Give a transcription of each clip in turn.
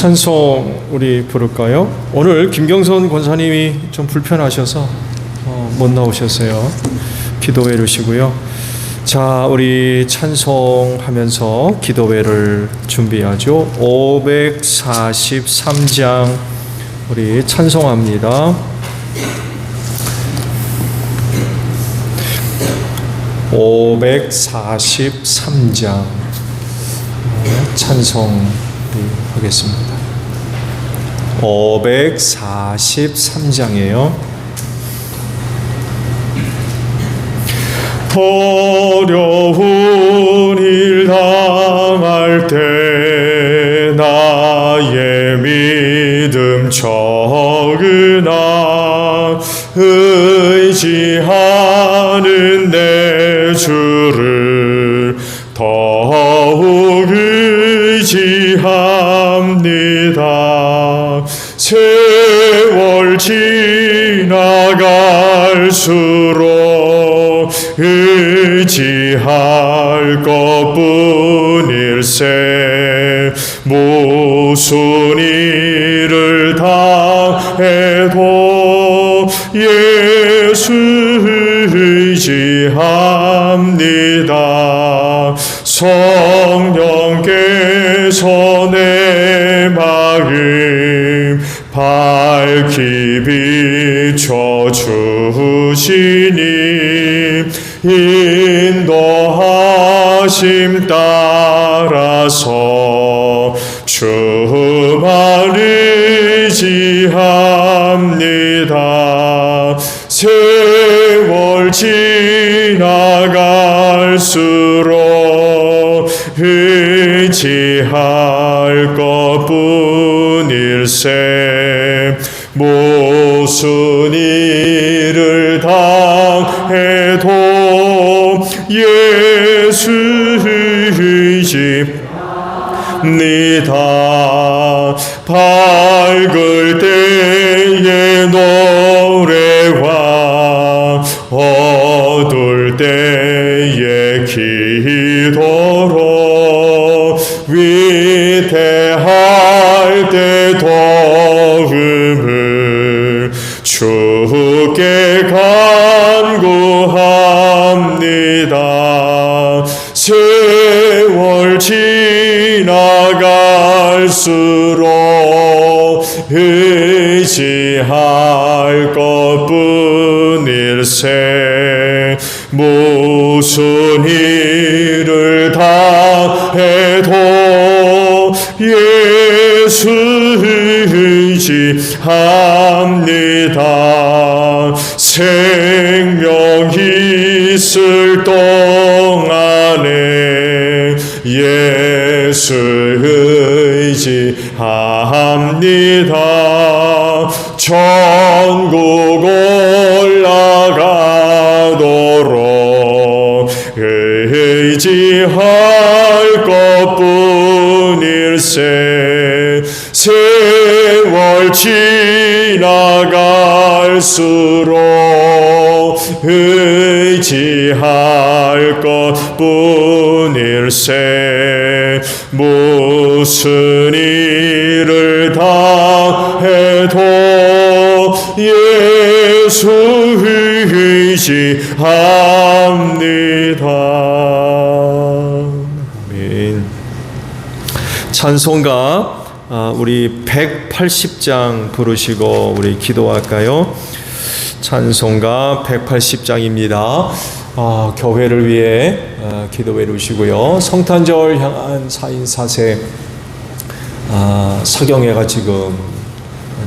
찬송 우리 부를까요? 오늘 김경선 권사님이 좀 불편하셔서 못 나오셨어요. 기도해 주시고요. 자, 우리 찬송하면서 기도회를 준비하죠. 543장 우리 찬송합니다. 543장 찬송하겠습니다. 543장이에요. 어려운 일 당할 때 나의 믿음 적으나 의지하는 내 주를 더욱 의지합니다. 세월 지나갈수록 의지할 것뿐일세. 무슨 일을 당해도 예수 의지합니다. 성령께서 내 마음 밝히 비춰주시니 인도하심 따라서 주만 의지합니다. 세월 지나갈수록 의지할 것뿐일세. 무슨 일을 당해도 예수 의지합니다. 밝을 때의 노래와 어두울 때의 기도로 위태할 때 도움을 주께 간구합니다. 세월 지나갈수록 의지할 것뿐일세. 무슨 일을 당해도 예수 의지합니다. 생명 있을 동안에 예수 의지합니다. 천국 올라가도록 의지할 것뿐일세. 세월 지나갈수록 의지할 것뿐일세. 무슨 일을 당해도 예수 의지합니다. 아멘. 찬송가 우리 180장 부르시고 우리 기도할까요? 찬송가 180장입니다. 교회를 위해 기도해 주시고요. 성탄절 향한 4인 4세 사경회가 지금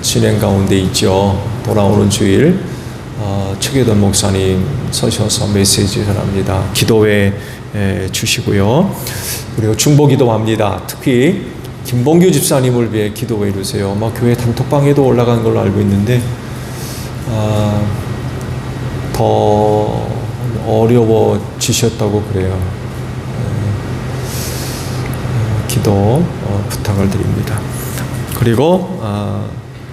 진행 가운데 있죠. 돌아오는 주일 최계돈 목사님 서셔서 메시지 전합니다. 기도해 주시고요. 그리고 중보기도합니다. 특히 김봉규 집사님을 위해 기도해 주세요. 교회 단톡방에도 올라간 걸로 알고 있는데 더 어려워지셨다고 그래요. 기도 부탁을 드립니다. 그리고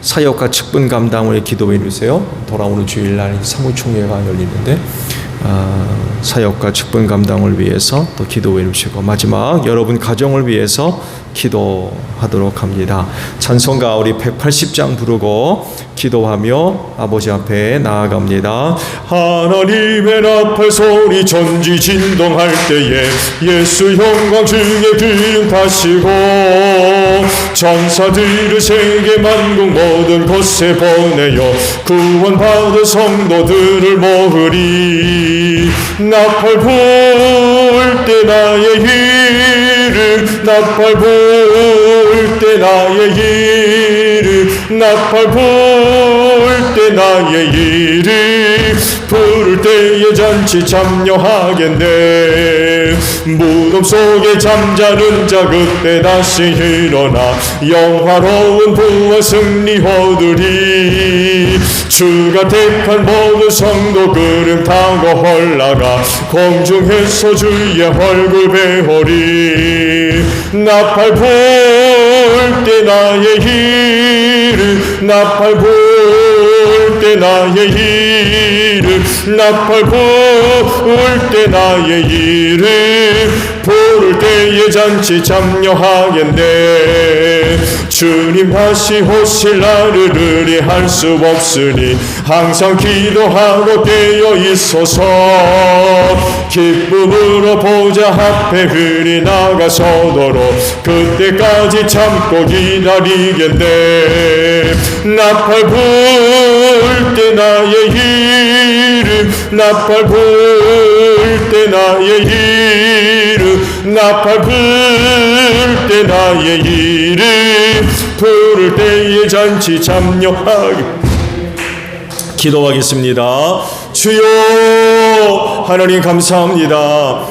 사역과 직분 감당을 기도해 주세요. 돌아오는 주일날 사무총회가 열리는데 사역과 직분 감당을 위해서 또 기도해 주시고, 마지막 여러분 가정을 위해서 기도하도록 합니다. 찬송가 우리 180장 부르고 기도하며 아버지 앞에 나아갑니다. 하나님의 나팔 소리 전지진동할 때에 예수 영광 중에 기운하시고 천사들을 세계 만국 모든 곳에 보내어 구원받은 성도들을 모으리. 나팔 불 때 나의 이름, 나팔 불 때 나의 이름, 나팔 불 때 나의 이름, 부를 때에 잔치 참여하겠네. 무덤 속에 잠자는 자 그때 다시 일어나 영화로운 부활 승리 얻으리. 주가 택한 모든 성도 그름 타고 올라가 공중에서 주의 얼굴 배우리. 나팔 불 때 나의 이름, 나팔 불 때 나의 이름, 나팔 불 때 나의 이름, 부를 때에 잔치 참여하겠네. 주님 다시 오실 날을 의뢰할 수 없으니 항상 기도하고 깨어 있어서 기쁨으로 보좌 앞에 흘리 나가서도록 그때까지 참고 기다리겠네. 나팔 불 때 나의 이름, 나팔 불 때 나의 이름, 나팔 불 때 나의 이름, 부를 때에 잔치 참여하기. 기도하겠습니다. 주여 하나님 감사합니다.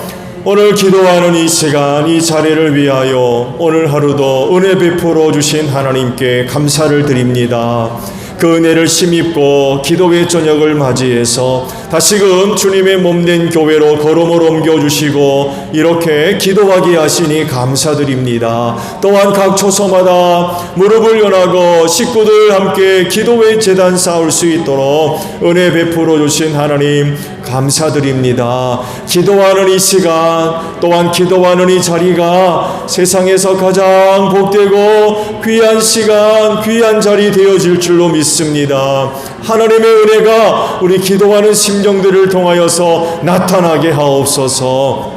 오늘 기도하는 이 시간, 이 자리를 위하여 오늘 하루도 은혜 베풀어 주신 하나님께 감사를 드립니다. 그 은혜를 힘입고 기도의 저녁을 맞이해서 다시금 주님의 몸된 교회로 걸음을 옮겨주시고 이렇게 기도하게 하시니 감사드립니다. 또한 각 초소마다 무릎을 연하고 식구들 함께 기도의 제단 쌓을 수 있도록 은혜 베풀어 주신 하나님 감사드립니다. 기도하는 이 시간, 또한 기도하는 이 자리가 세상에서 가장 복되고 귀한 시간, 귀한 자리 되어질 줄로 믿습니다. 하나님의 은혜가 우리 기도하는 심령들을 통하여서 나타나게 하옵소서.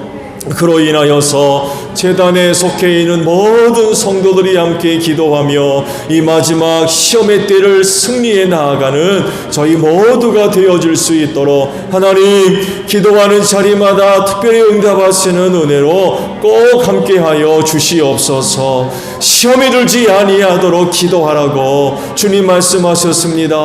그로 인하여서 제단에 속해 있는 모든 성도들이 함께 기도하며 이 마지막 시험의 때를 승리해 나아가는 저희 모두가 되어질 수 있도록 하나님 기도하는 자리마다 특별히 응답하시는 은혜로 꼭 함께하여 주시옵소서. 시험에 들지 아니하도록 기도하라고 주님 말씀하셨습니다.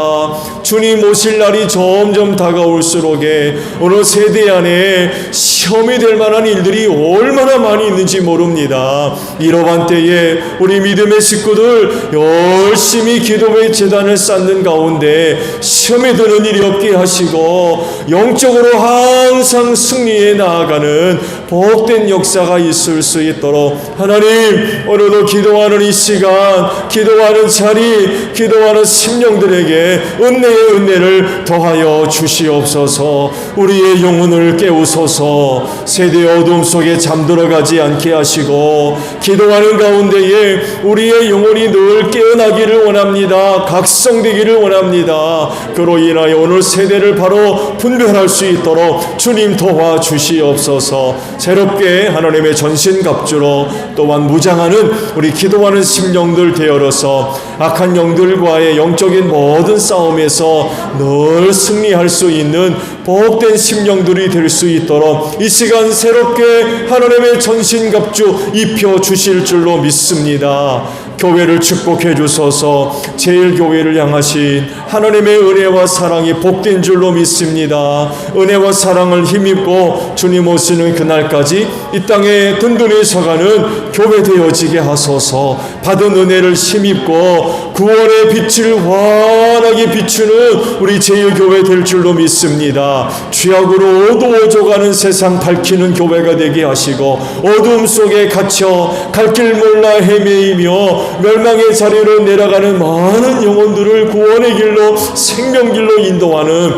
주님 오실 날이 점점 다가올수록에 오늘 세대 안에 시험이 될 만한 일들이 얼마나 많이 있는지 모릅니다. 이러한 때에 우리 믿음의 식구들 열심히 기도의 제단을 쌓는 가운데 시험에 드는 일이 없게 하시고 영적으로 항상 승리해 나아가는 복된 역사가 있을 수 있도록 하나님 오늘도 기도하는 이 시간, 기도하는 자리, 기도하는 심령들에게 은혜의 은혜를 더하여 주시옵소서. 우리의 영혼을 깨우소서. 세대 어둠 속에 잠들어가지 않게 하시고 기도하는 가운데에 우리의 영혼이 늘 깨어나기를 원합니다. 각성되기를 원합니다. 그로 인하여 오늘 세대를 바로 분별할 수 있도록 주님 도와주시옵소서. 새롭게 하나님의 전신갑주로 또한 무장하는 우리 기도하는 심령들 되어서 악한 영들과의 영적인 모든 싸움에서 늘 승리할 수 있는 복된 심령들이 될 수 있도록 이 시간 새롭게 하나님의 전신갑주 입혀 주실 줄로 믿습니다. 교회를 축복해 주소서. 제일교회를 향하신 하나님의 은혜와 사랑이 복된 줄로 믿습니다. 은혜와 사랑을 힘입고 주님 오시는 그날까지 이 땅에 든든히 서가는 교회 되어지게 하소서. 받은 은혜를 힘입고 구원의 빛을 환하게 비추는 우리 제일교회 될 줄로 믿습니다. 죄악으로 어두워져가는 세상 밝히는 교회가 되게 하시고 어둠 속에 갇혀 갈 길 몰라 헤매이며 멸망의 자리로 내려가는 많은 영혼들을 구원의 길로 생명길로 인도하는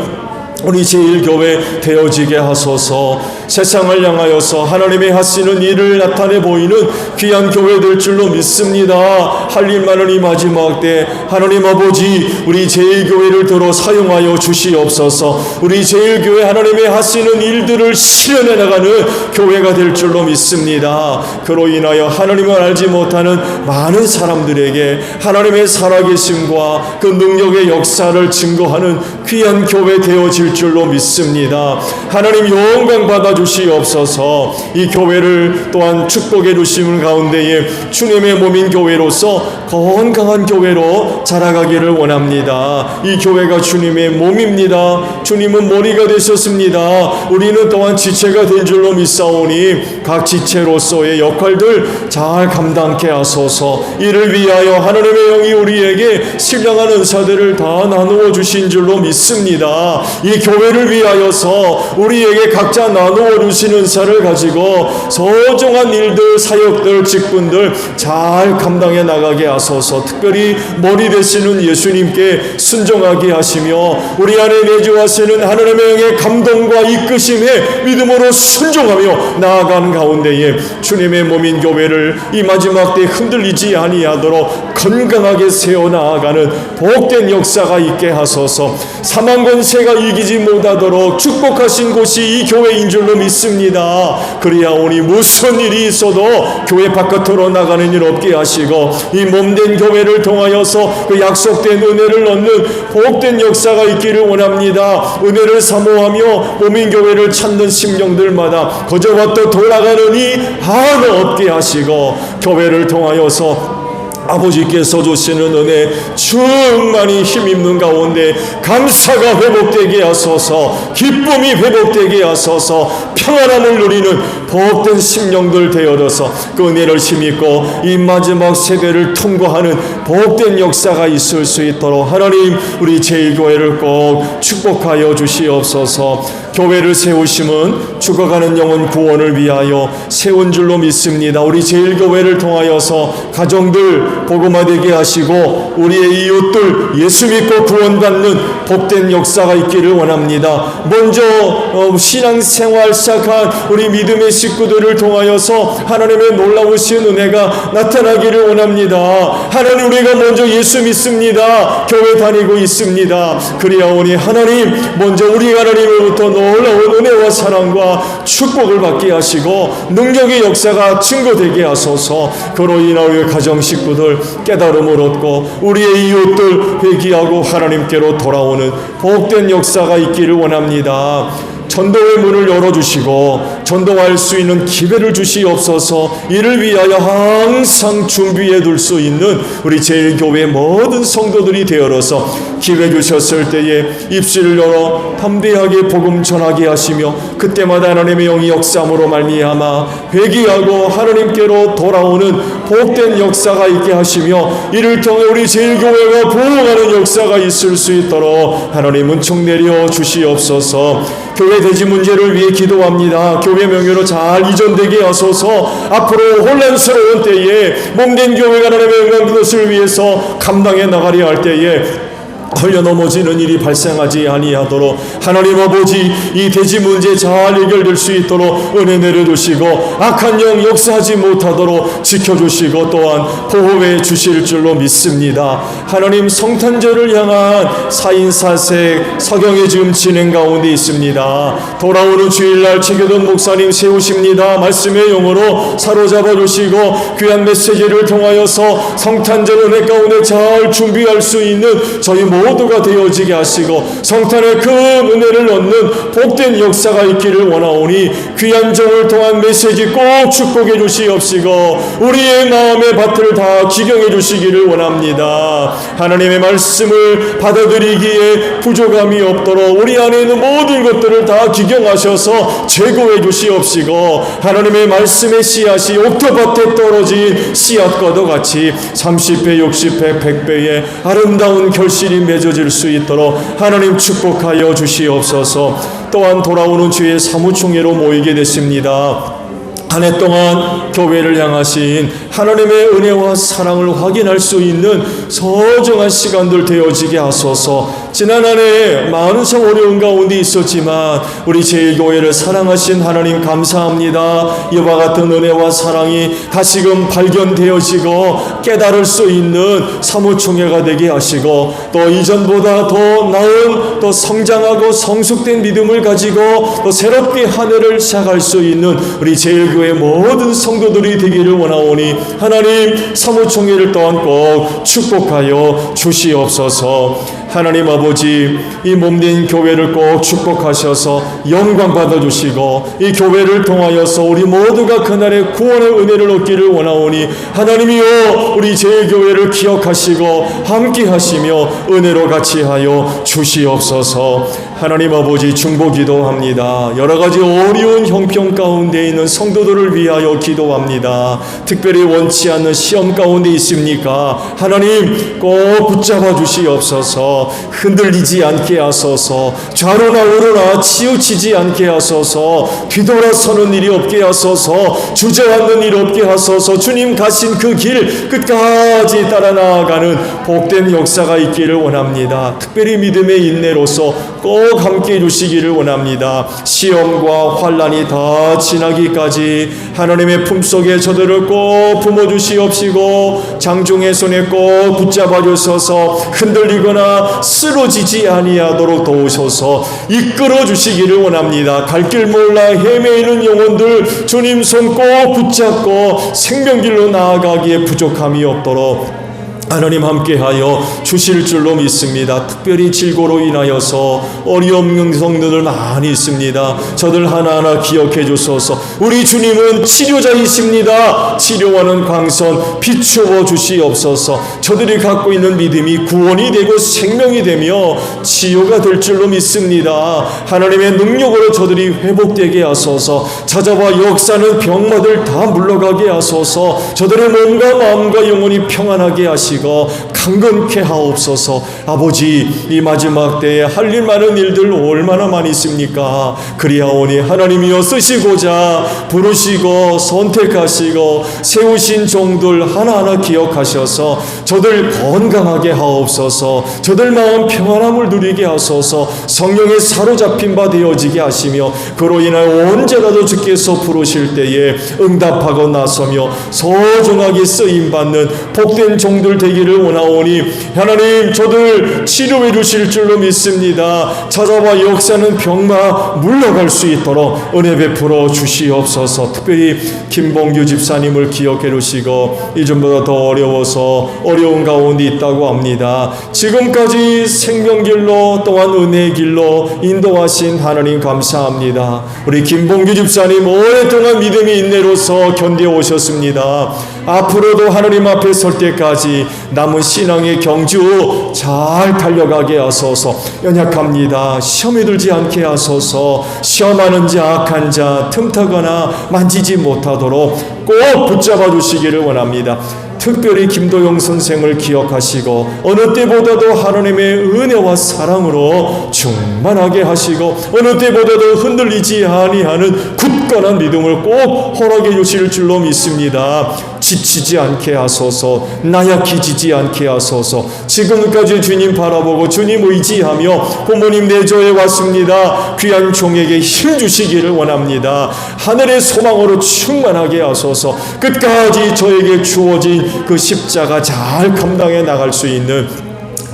우리 제1교회 되어지게 하소서. 세상을 향하여서 하나님의 하시는 일을 나타내 보이는 귀한 교회 될 줄로 믿습니다. 할 일 많은 이 마지막 때 하나님 아버지, 우리 제1교회를 들어 사용하여 주시옵소서. 우리 제1교회 하나님의 하시는 일들을 실현해 나가는 교회가 될 줄로 믿습니다. 그로 인하여 하나님을 알지 못하는 많은 사람들에게 하나님의 살아계심과 그 능력의 역사를 증거하는 귀한 교회 되어질 줄로 믿습니다. 하나님 영광 받아 주시옵소서. 이 교회를 또한 축복해 주심을 가운데에 주님의 몸인 교회로서 건강한 교회로 자라가기를 원합니다. 이 교회가 주님의 몸입니다. 주님은 머리가 되셨습니다. 우리는 또한 지체가 될 줄로 믿사오니 각 지체로서의 역할들 잘 감당케 하소서. 이를 위하여 하나님의 영이 우리에게 신령한 은사들을 다 나누어 주신 줄로 믿습니다. 이 교회를 위하여서 우리에게 각자 나누어 주신 은사를 가지고 소중한 일들, 사역들, 직분들 잘 감당해 나가게 하소서. 특별히 머리 되시는 예수님께 순종하게 하시며 우리 안에 내주하시는 하나님의 영의 감동과 이끄심에 믿음으로 순종하며 나아가는 가운데에 주님의 몸인 교회를 이 마지막 때 흔들리지 아니하도록 건강하게 세워나가는 복된 역사가 있게 하소서. 사망 권세가 이기지 못하도록 축복하신 곳이 이 교회인 줄로 믿습니다. 그리하오니 무슨 일이 있어도 교회 바깥으로 나가는 일 없게 하시고 이 몸된 교회를 통하여서 그 약속된 은혜를 얻는 복된 역사가 있기를 원합니다. 은혜를 사모하며 몸인 교회를 찾는 심령들마다 거저와 또 돌아가느니 하나 없게 하시고 교회를 통하여서 아버지께서 주시는 은혜 충만히 힘입는 가운데 감사가 회복되게 하소서. 기쁨이 회복되게 하소서. 평안함을 누리는 복된 심령들 되어서 그 은혜를 힘입고 이 마지막 세대를 통과하는 복된 역사가 있을 수 있도록 하나님 우리 제1교회를 꼭 축복하여 주시옵소서. 교회를 세우심은 죽어가는 영혼 구원을 위하여 세운 줄로 믿습니다. 우리 제1교회를 통하여서 가정들 복음화되게 하시고 우리의 이웃들 예수 믿고 구원받는 복된 역사가 있기를 원합니다. 먼저 신앙생활 시작한 우리 믿음의 식구들을 통하여서 하나님의 놀라우신 은혜가 나타나기를 원합니다. 하나님 우리가 먼저 예수 믿습니다. 교회 다니고 있습니다. 그리하오니 하나님 먼저 우리 하나님으로부터 놀라운 은혜와 사랑과 축복을 받게 하시고 능력의 역사가 증거되게 하소서. 그로 인하여 가정 식구들 깨달음을 얻고 우리의 이웃들 회개하고 하나님께로 돌아오는 복된 역사가 있기를 원합니다. 전도의 문을 열어주시고 전도할 수 있는 기회를 주시옵소서. 이를 위하여 항상 준비해 둘 수 있는 우리 제1교회 모든 성도들이 되어서 기회 주셨을 때에 입술을 열어 담대하게 복음 전하게 하시며 그때마다 하나님의 영이 역사함으로 말미암아 회개하고 하나님께로 돌아오는 복된 역사가 있게 하시며 이를 통해 우리 제1교회가 부흥하는 역사가 있을 수 있도록 하나님 은총 내려 주시옵소서. 교회 대지 문제를 위해 기도합니다. 교회 명예로 잘 이전되게 하소서. 앞으로 혼란스러운 때에 몸된 교회가 하나님의 영광 그것을 위해서 감당해 나가려 할 때에 헐려 넘어지는 일이 발생하지 아니하도록 하나님 아버지 이 대지 문제 잘 해결될 수 있도록 은혜 내려주시고 악한 영 역사하지 못하도록 지켜주시고 또한 보호해 주실 줄로 믿습니다. 하나님 성탄절을 향한 4인 4색 서경이 지금 진행 가운데 있습니다. 돌아오는 주일날 최교돈 목사님 세우십니다. 말씀의 영으로 사로잡아 주시고 귀한 메시지를 통하여서 성탄절 은혜 가운데 잘 준비할 수 있는 저희 모두가 되어지게 하시고 성탄의 큰 은혜를 얻는 복된 역사가 있기를 원하오니 귀한 정을 통한 메시지 꼭 축복해 주시옵시고 우리의 마음의 밭을 다 기경해 주시기를 원합니다. 하나님의 말씀을 받아들이기에 부족함이 없도록 우리 안에 있는 모든 것들을 다 기경하셔서 제거해 주시옵시고 하나님의 말씀의 씨앗이 옥토밭에 떨어진 씨앗과도 같이 30배, 60배, 100배의 아름다운 결실이 맺어질 수 있도록 하나님 축복하여 주시옵소서. 또한 돌아오는 주의 사무총회로 모이게 됐습니다. 한 해 동안 교회를 향하신 하나님의 은혜와 사랑을 확인할 수 있는 소중한 시간들 되어지게 하소서. 지난 한 해 많은 참 어려운 가운데 있었지만 우리 제1교회를 사랑하신 하나님 감사합니다. 이와 같은 은혜와 사랑이 다시금 발견되어지고 깨달을 수 있는 사무총회가 되게 하시고, 또 이전보다 더 나은, 또 성장하고 성숙된 믿음을 가지고 또 새롭게 한 해를 시작할 수 있는 우리 제1교회 모든 성도들이 되기를 원하오니 하나님 사무총회를 또한 꼭 축복하여 주시옵소서. 하나님 아버지, 이 몸된 교회를 꼭 축복하셔서 영광 받아주시고 이 교회를 통하여서 우리 모두가 그날의 구원의 은혜를 얻기를 원하오니 하나님이여 우리 제1교회를 기억하시고 함께 하시며 은혜로 같이 하여 주시옵소서. 하나님 아버지, 중보 기도합니다. 여러 가지 어려운 형편 가운데 있는 성도들을 위하여 기도합니다. 특별히 원치 않는 시험 가운데 있습니까? 하나님 꼭 붙잡아 주시옵소서. 흔들리지 않게 하소서. 좌로나 우로나 치우치지 않게 하소서. 뒤돌아서는 일이 없게 하소서. 주저앉는 일 없게 하소서. 주님 가신 그 길 끝까지 따라 나아가는 복된 역사가 있기를 원합니다. 특별히 믿음의 인내로서 꼭 함께 해주시기를 원합니다. 시험과 환난이 다 지나기까지 하나님의 품속에 저들을 꼭 품어주시옵시고 장중의 손에 꼭 붙잡아 주셔서 흔들리거나 쓰러지지 아니하도록 도우셔서 이끌어 주시기를 원합니다. 갈 길 몰라 헤매이는 영혼들 주님 손 꼭 붙잡고 생명길로 나아가기에 부족함이 없도록 하나님 함께하여 주실 줄로 믿습니다. 특별히 질고로 인하여서 어려운 성도들 많이 있습니다. 저들 하나하나 기억해 주소서. 우리 주님은 치료자이십니다. 치료하는 광선 비추어 주시옵소서. 저들이 갖고 있는 믿음이 구원이 되고 생명이 되며 치유가 될 줄로 믿습니다. 하나님의 능력으로 저들이 회복되게 하소서. 찾아와 역사는 병마들 다 물러가게 하소서. 저들의 몸과 마음과 영혼이 평안하게 하시고 강건케 하옵소서. 아버지, 이 마지막 때에 할 일 많은 일들 얼마나 많이 있습니까? 그리하오니 하나님이여 쓰시고자 부르시고 선택하시고 세우신 종들 하나하나 기억하셔서 저들 건강하게 하옵소서. 저들 마음 평안함을 누리게 하소서. 성령에 사로잡힌 바 되어지게 하시며 그로 인하여 언제라도 주께서 부르실 때에 응답하고 나서며 소중하게 쓰임받는 복된 종들 되기를 원하오니 하나님 저들 치료해 주실 줄로 믿습니다. 찾아와 역사는 병마 물러갈 수 있도록 은혜 베풀어 주시옵소서. 특별히 김봉규 집사님을 기억해 주시고 이전보다 더 어려워서 어려운 가운데 있다고 합니다. 지금까지 생명길로 또한 은혜의 길로 인도하신 하나님 감사합니다. 우리 김봉규 집사님 오랫동안 믿음의 인내로서 견뎌오셨습니다. 앞으로도 하나님 앞에 설 때까지 남은 신앙의 경주 잘 달려가게 하소서. 연약합니다. 시험에 들지 않게 하소서. 시험하는 자 악한 자 틈타거나 만지지 못하도록 꼭 붙잡아 주시기를 원합니다. 특별히 김도영 선생을 기억하시고 어느 때보다도 하나님의 은혜와 사랑으로 충만하게 하시고 어느 때보다도 흔들리지 아니하는 굳건한 믿음을 꼭 허락해 주실 줄로 믿습니다. 지치지 않게 하소서. 나약해지지 않게 하소서. 지금까지 주님 바라보고 주님 의지하며 부모님 내조에 왔습니다. 귀한 종에게 힘 주시기를 원합니다. 하늘의 소망으로 충만하게 하소서. 끝까지 저에게 주어진 그 십자가 잘 감당해 나갈 수 있는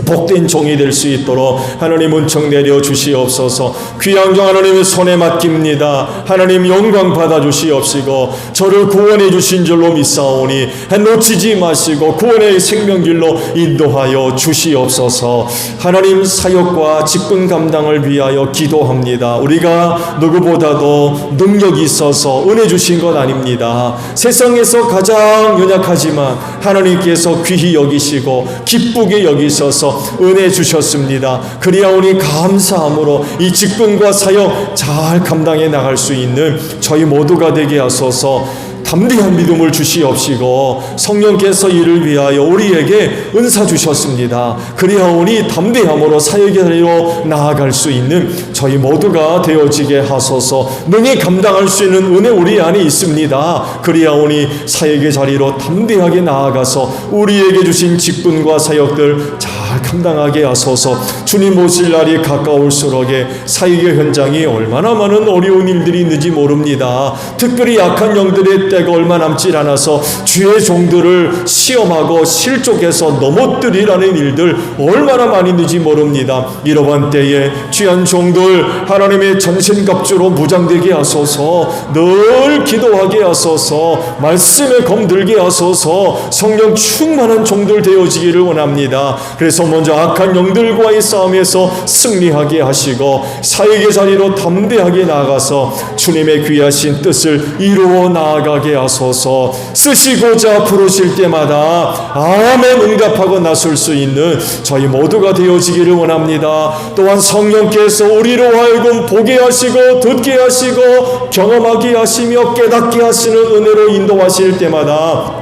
복된 종이 될 수 있도록 하나님 은총 내려 주시옵소서. 귀한 종 하나님의 손에 맡깁니다. 하나님 영광 받아 주시옵시고 저를 구원해 주신 줄로 믿사오니 놓치지 마시고 구원의 생명길로 인도하여 주시옵소서. 하나님 사역과 직분 감당을 위하여 기도합니다. 우리가 누구보다도 능력이 있어서 은혜 주신 것 아닙니다. 세상에서 가장 연약하지만 하나님께서 귀히 여기시고 기쁘게 여기셔서 은혜 주셨습니다. 그리하오니 감사함으로 이 직분과 사역 잘 감당해 나갈 수 있는 저희 모두가 되게 하소서. 담대한 믿음을 주시옵시고 성령께서 이를 위하여 우리에게 은사 주셨습니다. 그리하오니 담대함으로 사역의 자리로 나아갈 수 있는 저희 모두가 되어지게 하소서. 능히 감당할 수 있는 은혜 우리 안에 있습니다. 그리하오니 사역의 자리로 담대하게 나아가서 우리에게 주신 직분과 사역들 잘 감당하게 하소서. 주님 오실 날이 가까울수록에 사역의 현장이 얼마나 많은 어려운 일들이 있는지 모릅니다. 특별히 약한 영들의 때가 얼마 남지 않아서 주의 종들을 시험하고 실족해서 넘어뜨리라는 일들 얼마나 많이 있는지 모릅니다. 이러한 때에 귀한 종들 하나님의 전신갑주로 무장되게 하소서. 늘 기도하게 하소서. 말씀에 검들게 하소서. 성령 충만한 종들 되어지기를 원합니다. 그래서 먼저 악한 영들과의 싸움에서 승리하게 하시고 사역의 자리로 담대하게 나아가서 주님의 귀하신 뜻을 이루어 나아가게 하소서. 쓰시고자 부르실 때마다 아멘 응답하고 나설 수 있는 저희 모두가 되어지기를 원합니다. 또한 성령께서 우리로 하여금 보게 하시고 듣게 하시고 경험하게 하시며 깨닫게 하시는 은혜로 인도하실 때마다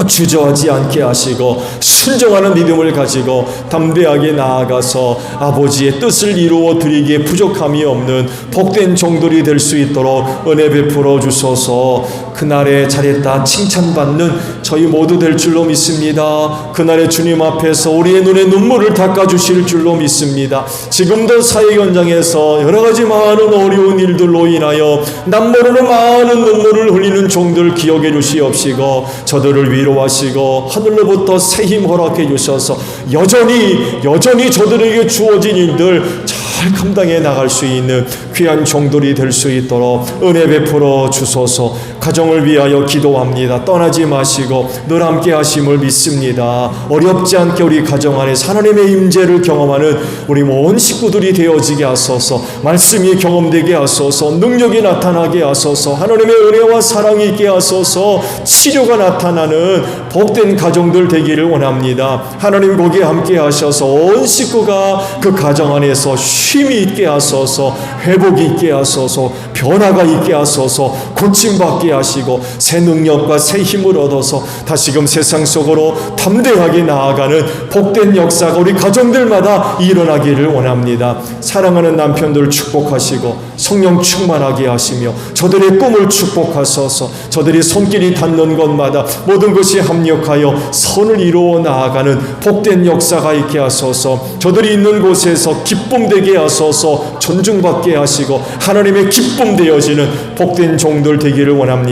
주저하지 않게 하시고 순종하는 믿음을 가지고 담대하게 나아가서 아버지의 뜻을 이루어 드리기에 부족함이 없는 복된 종들이 될 수 있도록 은혜 베풀어 주소서. 그날에 잘했다 칭찬받는 저희 모두 될 줄로 믿습니다. 그날에 주님 앞에서 우리의 눈에 눈물을 닦아주실 줄로 믿습니다. 지금도 사역 현장에서 여러 가지 많은 어려운 일들로 인하여 남모르는 많은 눈물을 흘리는 종들 기억해 주시옵시고 저들을 위로하시고 하늘로부터 새 힘 허락해 주셔서 여전히 저들에게 주어진 일들 잘 감당해 나갈 수 있는 귀한 종들이 될 수 있도록 은혜 베풀어 주소서. 가정을 위하여 기도합니다. 떠나지 마시고 늘 함께 하심을 믿습니다. 어렵지 않게 우리 가정 안에 하나님의 임재를 경험하는 우리 온 식구들이 되어지게 하소서. 말씀이 경험되게 하소서. 능력이 나타나게 하소서. 하나님의 은혜와 사랑이 있게 하소서. 치료가 나타나는 복된 가정들 되기를 원합니다. 하나님 거기에 함께 하셔서 온 식구가 그 가정 안에서 쉼이 있게 하소서. 회복이 있게 하소서. 변화가 있게 하소서. 고침받게 하시고 새 능력과 새 힘을 얻어서 다시금 세상 속으로 담대하게 나아가는 복된 역사가 우리 가정들마다 일어나기를 원합니다. 사랑하는 남편들 축복하시고 성령 충만하게 하시며 저들의 꿈을 축복하소서. 저들이 손길이 닿는 곳마다 모든 것이 합력하여 선을 이루어 나아가는 복된 역사가 있게 하소서. 저들이 있는 곳에서 기쁨 되게 하소서. 존중받게 하시고 하나님의 기쁨 되어지는 복된 종들 되기를 원합니다.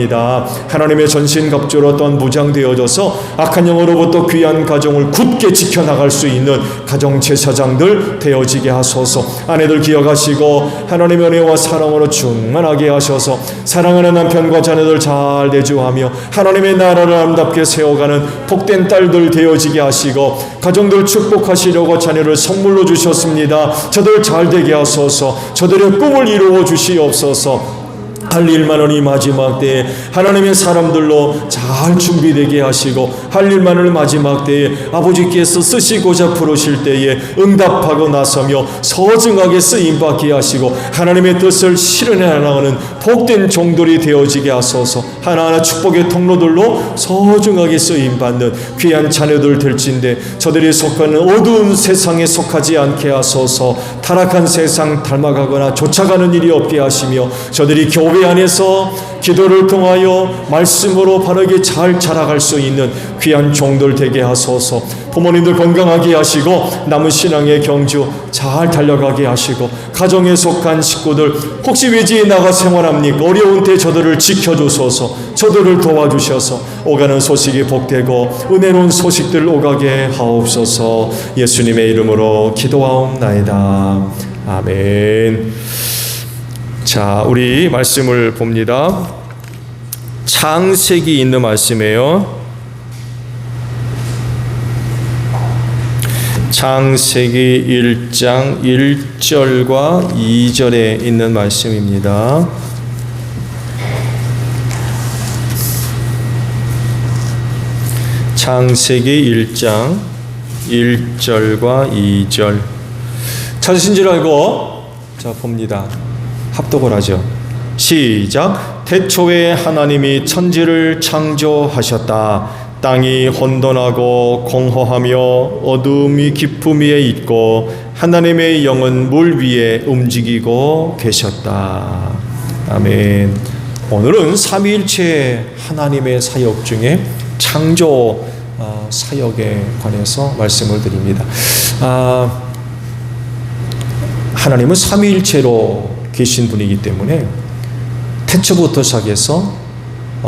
하나님의 전신갑주로 또한 무장되어져서 악한 영으로부터 귀한 가정을 굳게 지켜나갈 수 있는 가정제사장들 되어지게 하소서. 아내들 기억하시고 하나님의 은혜와 사랑으로 충만하게 하셔서 사랑하는 남편과 자녀들 잘 대주하며 하나님의 나라를 아름답게 세워가는 복된 딸들 되어지게 하시고 가정들 축복하시려고 자녀를 선물로 주셨습니다. 저들 잘 되게 하소서. 저들의 꿈을 이루어 주시옵소서. 할 일만은 이 마지막 때에 하나님의 사람들로 잘 준비되게 하시고 할 일만을 마지막 때에 아버지께서 쓰시고자 부르실 때에 응답하고 나서며 서증하게 쓰임받게 하시고 하나님의 뜻을 실현해 나가는 복된 종들이 되어지게 하소서. 하나하나 축복의 통로들로 서증하게 쓰임받는 귀한 자녀들 될진데 저들이 속하는 어두운 세상에 속하지 않게 하소서. 타락한 세상 닮아가거나 쫓아가는 일이 없게 하시며 저들이 교회 안에서 기도를 통하여 말씀으로 바르게 잘 자라갈 수 있는 귀한 종들 되게 하소서. 부모님들 건강하게 하시고 남은 신앙의 경주 잘 달려가게 하시고 가정에 속한 식구들 혹시 외지에 나가 생활합니까? 어려운 때 저들을 지켜주소서. 저들을 도와주셔서 오가는 소식이 복되고 은혜로운 소식들 오가게 하옵소서. 예수님의 이름으로 기도하옵나이다. 아멘. 자, 우리 말씀을 봅니다. 창세기 있는 말씀이에요. 창세기 1장 1절과 2절에 있는 말씀입니다. 창세기 1장 1절과 2절 찾으신 줄 알고 자 봅니다. 합독을 하죠. 시작. 태초에 하나님이 천지를 창조하셨다. 땅이 혼돈하고 공허하며 어둠이 깊음 위에 있고 하나님의 영은 물 위에 움직이고 계셨다. 아멘. 오늘은 삼위일체 하나님의 사역 중에 창조 사역에 관해서 말씀을 드립니다. 하나님은 삼위일체로 계신 분이기 때문에 태초부터 시작해서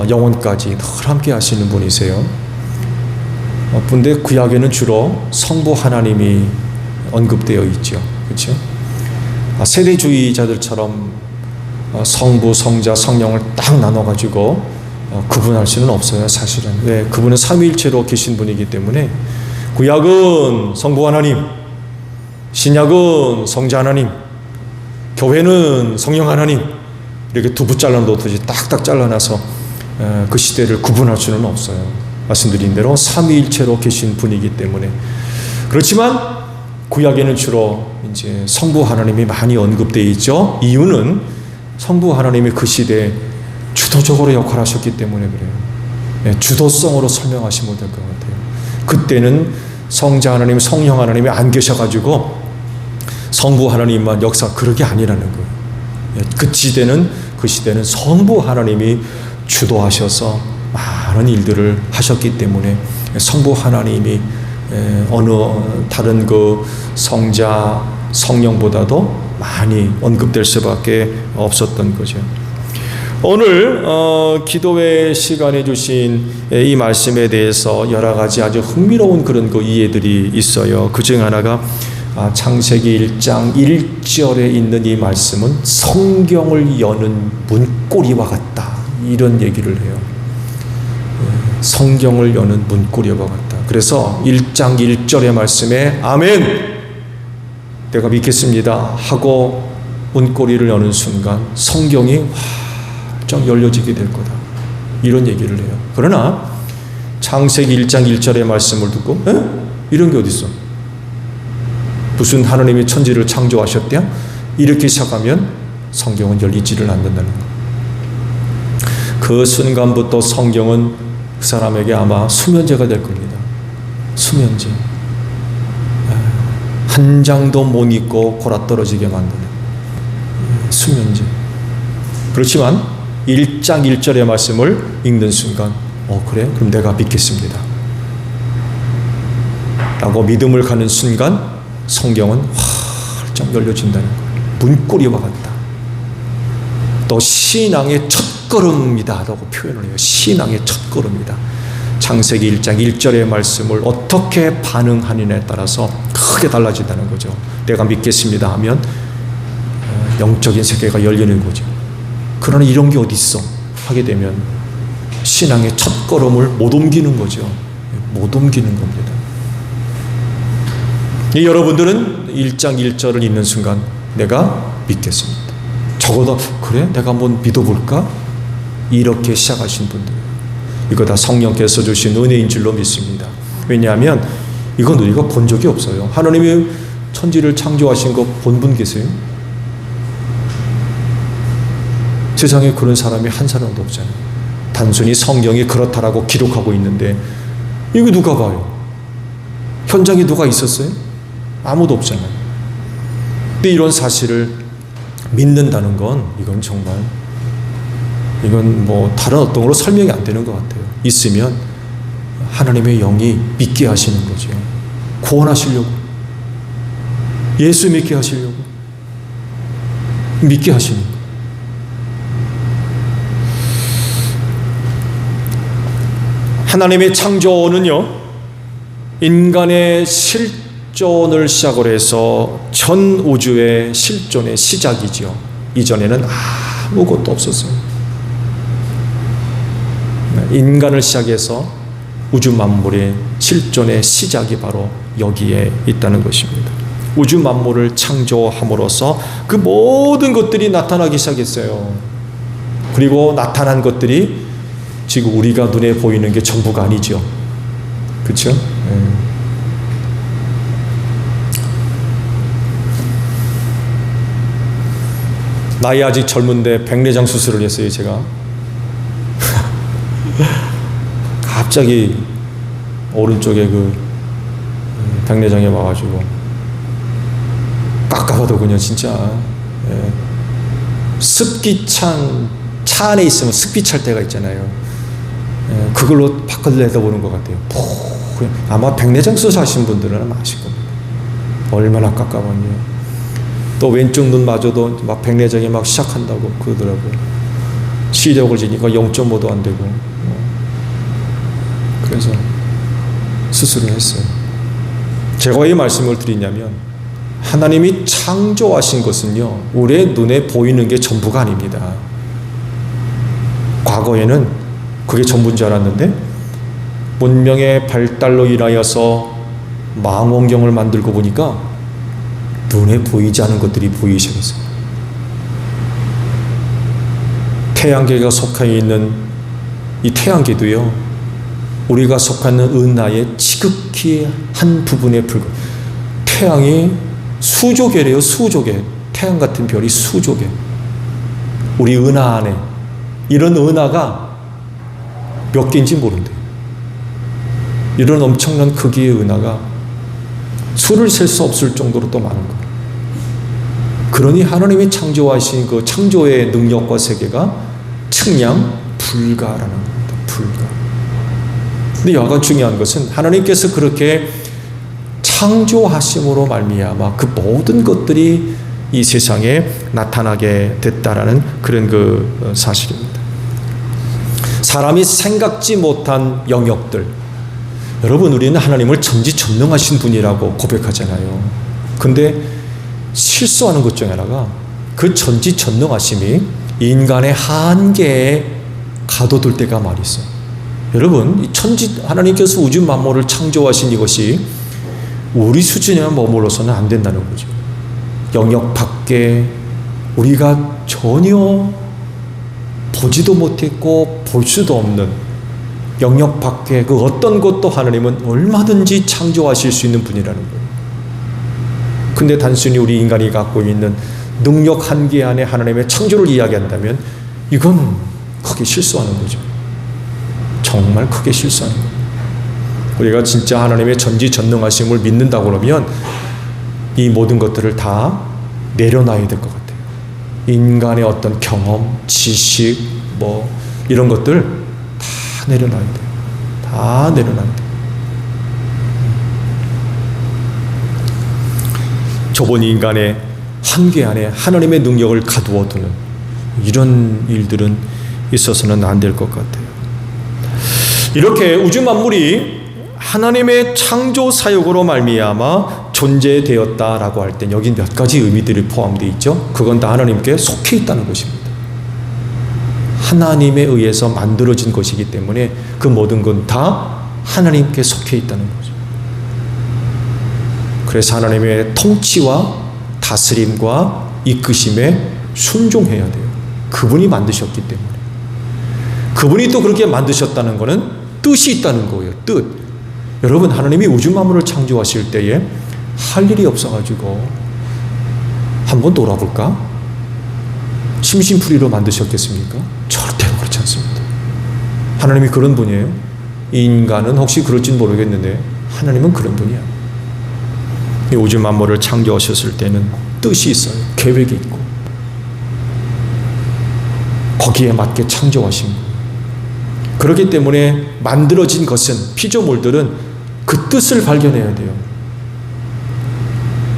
영원까지 늘 함께 하시는 분이세요. 근데 구약에는 주로 성부 하나님이 언급되어 있죠. 그렇죠? 세대주의자들처럼 성부, 성자, 성령을 딱 나눠가지고 구분할 수는 없어요. 사실은. 왜? 그분은 삼위일체로 계신 분이기 때문에 구약은 성부 하나님, 신약은 성자 하나님, 교회는 성령 하나님, 이렇게 두부 잘라놓듯이 딱딱 잘라놔서 그 시대를 구분할 수는 없어요. 말씀드린 대로 삼위일체로 계신 분이기 때문에. 그렇지만 구약에는 주로 이제 성부 하나님이 많이 언급되어 있죠. 이유는 성부 하나님이 그 시대에 주도적으로 역할하셨기 때문에 그래요. 주도성으로 설명하시면 될 것 같아요. 그때는 성자 하나님, 성령 하나님이 안 계셔가지고 성부 하나님만 역사, 그런 게 아니라는 거예요. 그 시대는 성부 하나님이 주도하셔서 많은 일들을 하셨기 때문에 성부 하나님이 어느 다른 그 성자, 성령보다도 많이 언급될 수밖에 없었던 거죠. 오늘 기도회 시간에 주신 이 말씀에 대해서 여러 가지 아주 흥미로운 그런 그 이해들이 있어요. 그중 하나가 창세기 1장 1절에 있는 이 말씀은 성경을 여는 문고리와 같다, 이런 얘기를 해요. 성경을 여는 문고리와 같다. 그래서 1장 1절의 말씀에 아멘, 내가 믿겠습니다 하고 문고리를 여는 순간 성경이 활짝 열려지게 될 거다, 이런 얘기를 해요. 그러나 창세기 1장 1절의 말씀을 듣고 이런 게 어디 있어? 무슨 하나님이 천지를 창조하셨대요? 이렇게 시작하면 성경은 열리지를 않는다는 거예요. 그 순간부터 성경은 그 사람에게 아마 수면제가 될 겁니다. 수면제. 한 장도 못 읽고 골아떨어지게 만드는 수면제. 그렇지만 1장 1절의 말씀을 읽는 순간 그래? 그럼 내가 믿겠습니다 라고 믿음을 가는 순간 성경은 활짝 열려진다는 거예요. 문고리와 같다. 또 신앙의 첫걸음이다 라고 표현을 해요. 신앙의 첫걸음이다. 창세기 1장 1절의 말씀을 어떻게 반응하느냐에 따라서 크게 달라진다는 거죠. 내가 믿겠습니다 하면 영적인 세계가 열리는 거죠. 그러나 이런 게 어디 있어? 하게 되면 신앙의 첫걸음을 못 옮기는 거죠. 못 옮기는 겁니다. 여러분들은 1장 1절을 읽는 순간 내가 믿겠습니다. 적어도 그래? 내가 한번 믿어볼까? 이렇게 시작하신 분들, 이거 다 성령께서 주신 은혜인 줄로 믿습니다. 왜냐하면 이건 우리가 본 적이 없어요. 하나님이 천지를 창조하신 거 본 분 계세요? 세상에 그런 사람이 한 사람도 없잖아요. 단순히 성경이 그렇다라고 기록하고 있는데 이거 누가 봐요? 현장에 누가 있었어요? 아무도 없잖아요. 근데 이런 사실을 믿는다는 건 이건 정말 뭐 다른 어떤 걸로 설명이 안 되는 것 같아요. 있으면 하나님의 영이 믿게 하시는 거죠. 구원하시려고, 예수 믿게 하시려고, 믿게 하시는 거예요. 하나님의 창조는요, 인간의 실존을 시작으로 해서 전 우주의 실존의 시작이죠. 이전에는 아무것도 없었어요. 인간을 시작해서 우주 만물의 실존의 시작이 바로 여기에 있다는 것입니다. 우주 만물을 창조함으로써 그 모든 것들이 나타나기 시작했어요. 그리고 나타난 것들이 지금 우리가 눈에 보이는 게 전부가 아니죠. 그렇죠? 나이 아직 젊은데 백내장 수술을 했어요, 제가. 갑자기 오른쪽에 그 백내장이 와가지고 깎아봐도 그냥 진짜 습기 차 안에 있으면 습기 찰 때가 있잖아요. 그걸로 밖을 내다보는 것 같아요. 아마 백내장 수술하신 분들은 아마 아실 겁니다. 얼마나 깎아봤냐. 또 왼쪽 눈마저도 막 백내장이 막 시작한다고 그러더라고요. 시력을 지니까 0.5도 안 되고. 그래서 수술을 했어요. 제가 왜 이 말씀을 드리냐면, 하나님이 창조하신 것은요, 우리의 눈에 보이는 게 전부가 아닙니다. 과거에는 그게 전부인 줄 알았는데, 문명의 발달로 인하여서 망원경을 만들고 보니까 눈에 보이지 않은 것들이 보이기 시작했어요. 태양계가 속해 있는 이 태양계도요, 우리가 속하는 은하의 지극히 한 부분에 불과, 태양이 수조개래요. 수조개. 태양 같은 별이 수조개. 우리 은하 안에 이런 은하가 몇 개인지 모른대요. 이런 엄청난 크기의 은하가 수를 셀 수 없을 정도로 또 많은 거예요. 그러니 하나님이 창조하신 그 창조의 능력과 세계가 측량 불가라는 겁니다. 불가. 근데 여하간 중요한 것은 하나님께서 그렇게 창조하심으로 말미암아 그 모든 것들이 이 세상에 나타나게 됐다라는 그런 그 사실입니다. 사람이 생각지 못한 영역들. 여러분, 우리는 하나님을 전지전능하신 분이라고 고백하잖아요. 근데 실수하는 것 중에 하나가 그 전지전능하심이 인간의 한계에 가둬둘 때가 많이 있어요. 여러분, 하나님께서 우주 만물을 창조하신 이것이 우리 수준에만 머물러서는 안 된다는 거죠. 영역 밖에 우리가 전혀 보지도 못했고 볼 수도 없는 영역 밖에 그 어떤 것도 하나님은 얼마든지 창조하실 수 있는 분이라는 거예요. 근데 단순히 우리 인간이 갖고 있는 능력 한계 안에 하나님의 창조를 이야기한다면 이건 크게 실수하는 거죠. 정말 크게 실수하는 거예요. 우리가 진짜 하나님의 전지전능하심을 믿는다고 그러면 이 모든 것들을 다 내려놔야 될 것 같아요. 인간의 어떤 경험, 지식, 이런 것들 다 내려놔야 돼요. 다 내려놔야 돼요. 좁은 인간의 한계 안에 하나님의 능력을 가두어두는 이런 일들은 있어서는 안 될 것 같아요. 이렇게 우주 만물이 하나님의 창조 사역으로 말미암아 존재되었다라고 할 땐 여기 몇 가지 의미들이 포함되어 있죠. 그건 다 하나님께 속해 있다는 것입니다. 하나님에 의해서 만들어진 것이기 때문에 그 모든 건 다 하나님께 속해 있다는 거죠. 그래서 하나님의 통치와 다스림과 이끄심에 순종해야 돼요. 그분이 만드셨기 때문에. 그분이 또 그렇게 만드셨다는 것은 뜻이 있다는 거예요. 뜻. 여러분, 하나님이 우주 만물을 창조하실 때에 할 일이 없어가지고 한번 놀아볼까? 심심풀이로 만드셨겠습니까? 절대로 그렇지 않습니다. 하나님이 그런 분이에요. 인간은 혹시 그럴진 모르겠는데 하나님은 그런 분이야. 이 우주 만물을 창조하셨을 때는 뜻이 있어요. 계획이 있고 거기에 맞게 창조하신 거예요. 그렇기 때문에 만들어진 것은, 피조물들은 그 뜻을 발견해야 돼요.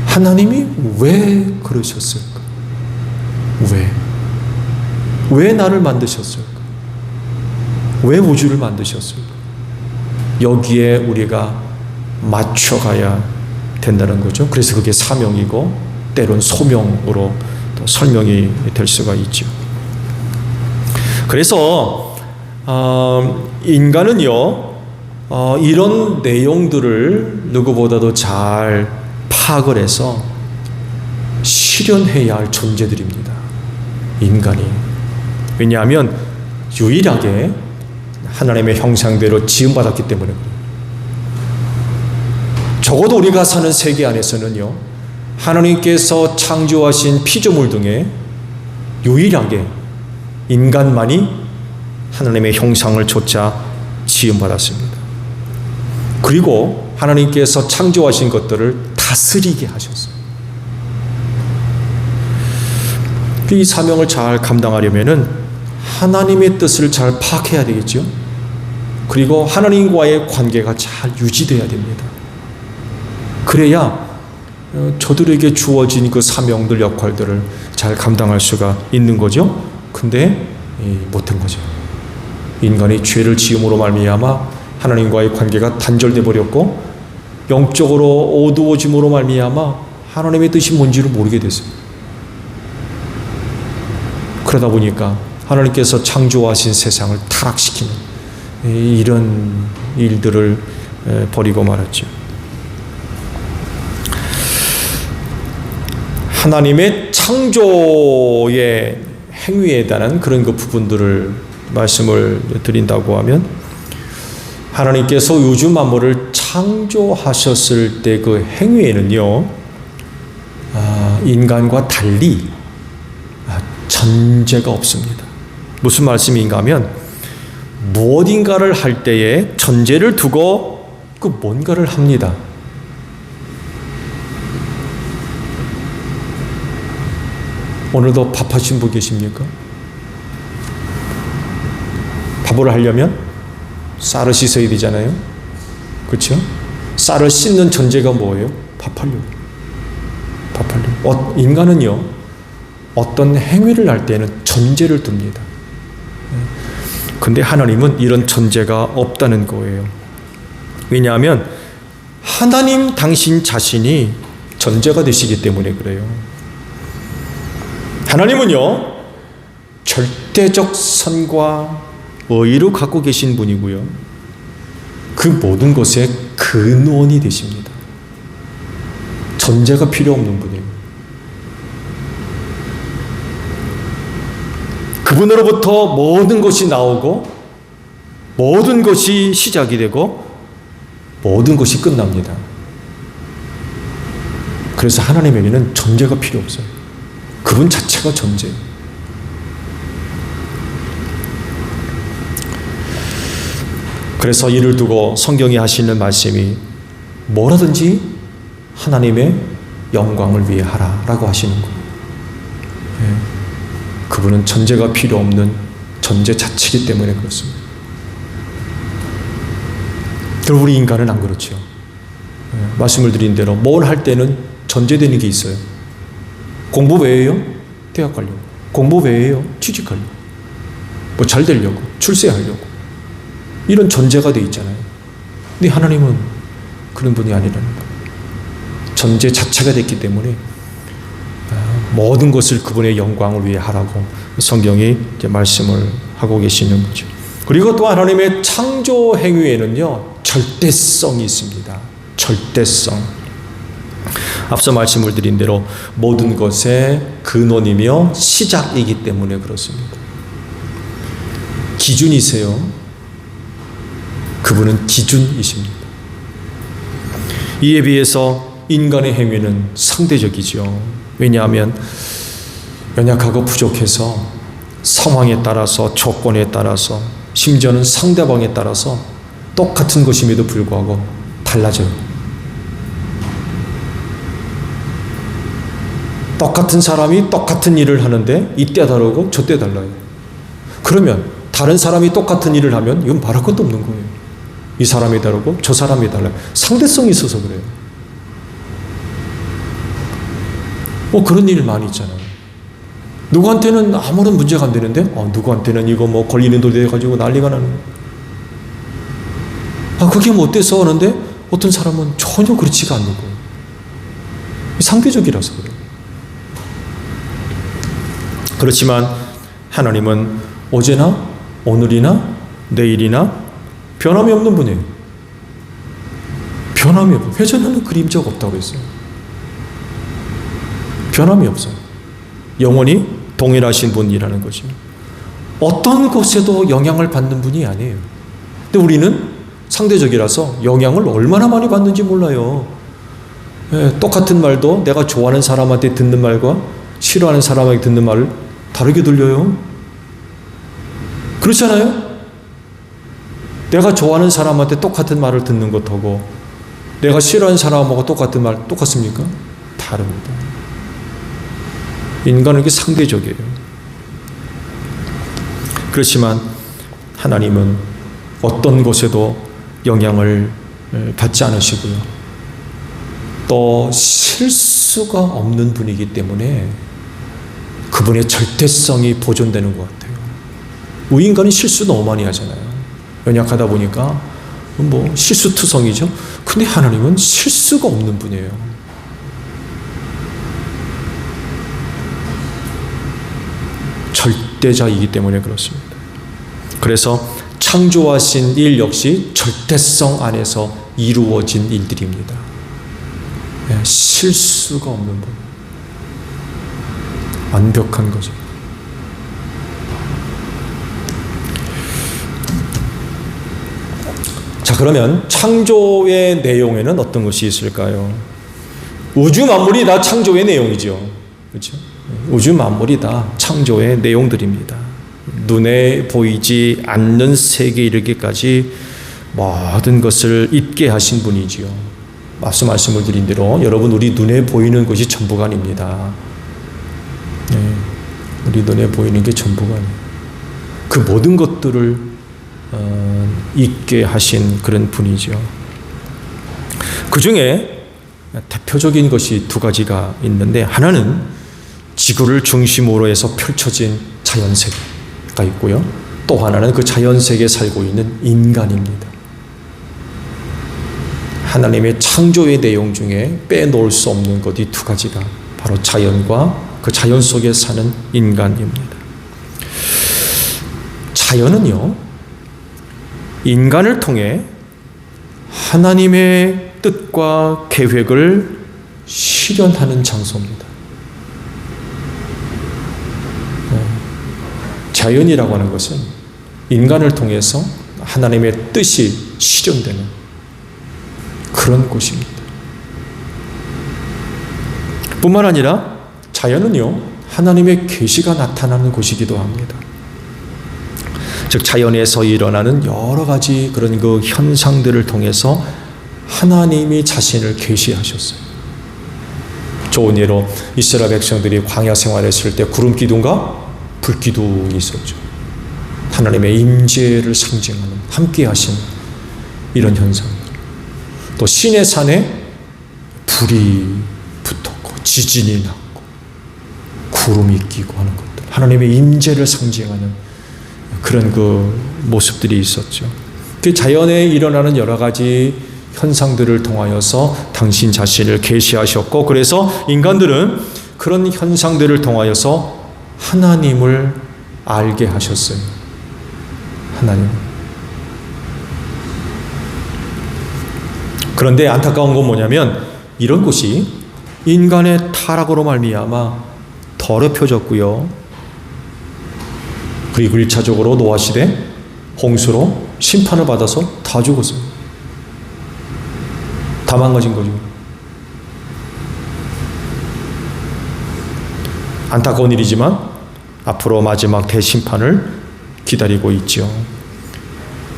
하나님이 왜 그러셨을까? 왜 나를 만드셨을까? 왜 우주를 만드셨을까? 여기에 우리가 맞춰가야 된다는 거죠. 그래서 그게 사명이고 때론 소명으로 또 설명이 될 수가 있죠. 그래서 인간은요, 이런 내용들을 누구보다도 잘 파악을 해서 실현해야 할 존재들입니다. 인간이. 왜냐하면 유일하게 하나님의 형상대로 지음받았기 때문에. 적어도 우리가 사는 세계 안에서는요, 하나님께서 창조하신 피조물 중에 유일하게 인간만이 하나님의 형상을 좇아 지음받았습니다. 그리고 하나님께서 창조하신 것들을 다스리게 하셨어요. 이 사명을 잘 감당하려면은 하나님의 뜻을 잘 파악해야 되겠죠. 그리고 하나님과의 관계가 잘 유지돼야 됩니다. 그래야 저들에게 주어진 그 사명들, 역할들을 잘 감당할 수가 있는 거죠. 근데 못한 거죠. 인간이 죄를 지음으로 말미암아 하나님과의 관계가 단절돼 버렸고, 영적으로 어두워짐으로 말미암아 하나님의 뜻이 뭔지를 모르게 됐어요. 그러다 보니까 하나님께서 창조하신 세상을 타락시키는 이런 일들을 벌이고 말았죠. 하나님의 창조의 행위에 대한 그런 그 부분들을 말씀을 드린다고 하면, 하나님께서 우주 만물을 창조하셨을 때 그 행위에는요, 인간과 달리 전제가 없습니다. 무슨 말씀인가 하면, 무엇인가를 할 때에 전제를 두고 그 뭔가를 합니다. 오늘도 밥하신 분 계십니까? 밥을 하려면 쌀을 씻어야 되잖아요. 그렇죠? 쌀을 씻는 전제가 뭐예요? 밥하려고. 인간은요, 어떤 행위를 할 때는 전제를 둡니다. 근데 하나님은 이런 전제가 없다는 거예요. 왜냐하면 하나님 당신 자신이 전제가 되시기 때문에 그래요. 하나님은요, 절대적 선과 의의를 갖고 계신 분이고요, 그 모든 것의 근원이 되십니다. 전제가 필요 없는 분이에요. 그분으로부터 모든 것이 나오고, 모든 것이 시작이 되고, 모든 것이 끝납니다. 그래서 하나님에게는 전제가 필요 없어요. 그분 자체가 전제예요. 그래서 이를 두고 성경이 하시는 말씀이 뭐라든지 하나님의 영광을 위해 하라라고 하시는 거예요. 그분은 전제가 필요 없는 전제 자체이기 때문에 그렇습니다. 그리고 우리 인간은 안 그렇죠. 말씀을 드린 대로 뭘 할 때는 전제되는 게 있어요. 공부 왜예요? 대학 가려고. 공부 왜예요? 취직하려고. 뭐 잘 되려고. 출세하려고. 이런 전제가 돼 있잖아요. 근데 하나님은 그런 분이 아니라는 거예요. 전제 자체가 됐기 때문에 모든 것을 그분의 영광을 위해 하라고 성경이 이제 말씀을 하고 계시는 거죠. 그리고 또 하나님의 창조 행위에는요, 절대성이 있습니다. 절대성. 앞서 말씀을 드린 대로 모든 것의 근원이며 시작이기 때문에 그렇습니다. 기준이세요. 그분은 기준이십니다. 이에 비해서 인간의 행위는 상대적이죠. 왜냐하면 연약하고 부족해서 상황에 따라서, 조건에 따라서, 심지어는 상대방에 따라서 똑같은 것임에도 불구하고 달라져요. 똑같은 사람이 똑같은 일을 하는데 이때 다르고 저때 달라요. 그러면 다른 사람이 똑같은 일을 하면 이건 말할 것도 없는 거예요. 이 사람이 다르고 저 사람이 달라요. 상대성이 있어서 그래요. 그런 일 많이 있잖아요. 누구한테는 아무런 문제가 안 되는데 누구한테는 이거 뭐 걸리는 돌 돼가지고 난리가 나는 거예요. 그게 뭐 어때서 하는데 어떤 사람은 전혀 그렇지가 않는 거예요. 상대적이라서 그래요. 그렇지만 하나님은 어제나 오늘이나 내일이나 변함이 없는 분이에요. 변함이 없어요. 회전하는 그림자가 없다고 했어요. 변함이 없어요. 영원히 동일하신 분이라는 거죠. 어떤 것에도 영향을 받는 분이 아니에요. 근데 우리는 상대적이라서 영향을 얼마나 많이 받는지 몰라요. 똑같은 말도 내가 좋아하는 사람한테 듣는 말과 싫어하는 사람에게 듣는 말을 다르게 들려요. 그렇잖아요? 내가 좋아하는 사람한테 똑같은 말을 듣는 것하고 내가 싫어하는 사람하고 똑같은 말 똑같습니까? 다릅니다. 인간은 이게 상대적이에요. 그렇지만 하나님은 어떤 곳에도 영향을 받지 않으시고요. 또 실수가 없는 분이기 때문에 그분의 절대성이 보존되는 것 같아요. 우리 인간은 실수 너무 많이 하잖아요. 연약하다 보니까 뭐 실수투성이죠. 근데 하나님은 실수가 없는 분이에요. 절대자이기 때문에 그렇습니다. 그래서 창조하신 일 역시 절대성 안에서 이루어진 일들입니다. 실수가 없는 분, 완벽한 거죠. 자, 그러면 창조의 내용에는 어떤 것이 있을까요? 우주 만물이 다 창조의 내용이죠. 그렇죠? 우주 만물이 다 창조의 내용들입니다. 눈에 보이지 않는 세계에 이르기까지 모든 것을 있게 하신 분이지요. 말씀을 드린 대로 여러분, 우리 눈에 보이는 것이 전부가 아닙니다. 우리 눈에 보이는 게 전부가 아니에요. 그 모든 것들을 있게 하신 그런 분이죠. 그 중에 대표적인 것이 두 가지가 있는데, 하나는 지구를 중심으로 해서 펼쳐진 자연세계가 있고요. 또 하나는 그 자연세계에 살고 있는 인간입니다. 하나님의 창조의 내용 중에 빼놓을 수 없는 것, 이 두 가지가 바로 자연과 그 자연 속에 사는 인간입니다. 자연은요, 인간을 통해 하나님의 뜻과 계획을 실현하는 장소입니다. 자연이라고 하는 것은 인간을 통해서 하나님의 뜻이 실현되는 그런 곳입니다. 뿐만 아니라 자연은요, 하나님의 계시가 나타나는 곳이기도 합니다. 즉, 자연에서 일어나는 여러 가지 그런 그 현상들을 통해서 하나님이 자신을 계시하셨어요. 좋은 예로 이스라엘 백성들이 광야 생활했을 때 구름 기둥과 불 기둥이 있었죠. 하나님의 임재를 상징하는, 함께 하신 이런 현상. 또 시내 산에 불이 붙었고 지진이 났고 구름이 끼고 하는 것들, 하나님의 임재를 상징하는 그런 그 모습들이 있었죠. 그 자연에 일어나는 여러 가지 현상들을 통하여서 당신 자신을 계시하셨고, 그래서 인간들은 그런 현상들을 통하여서 하나님을 알게 하셨어요. 하나님. 그런데 안타까운 건 뭐냐면, 이런 것이 인간의 타락으로 말미암아 더럽혀졌고요. 그리고 1차적으로 노아 시대 홍수로 심판을 받아서 다 죽었어요. 다 망가진 거죠. 안타까운 일이지만 앞으로 마지막 대심판을 기다리고 있죠.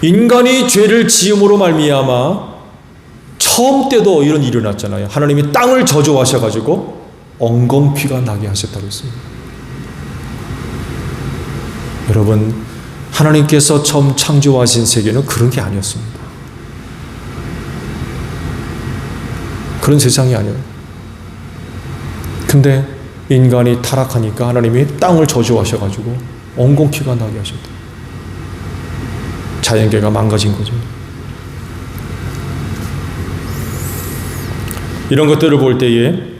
인간이 죄를 지음으로 말미암아 처음 때도 이런 일이 일어났잖아요. 하나님이 땅을 저주하셔가지고 엉겅퀴가 나게 하셨다고 했어요. 여러분, 하나님께서 처음 창조하신 세계는 그런 게 아니었습니다. 그런 세상이 아니에요. 근데 인간이 타락하니까 하나님이 땅을 저주하셔가지고 엉겅퀴가 나게 하셨다. 자연계가 망가진 거죠. 이런 것들을 볼 때에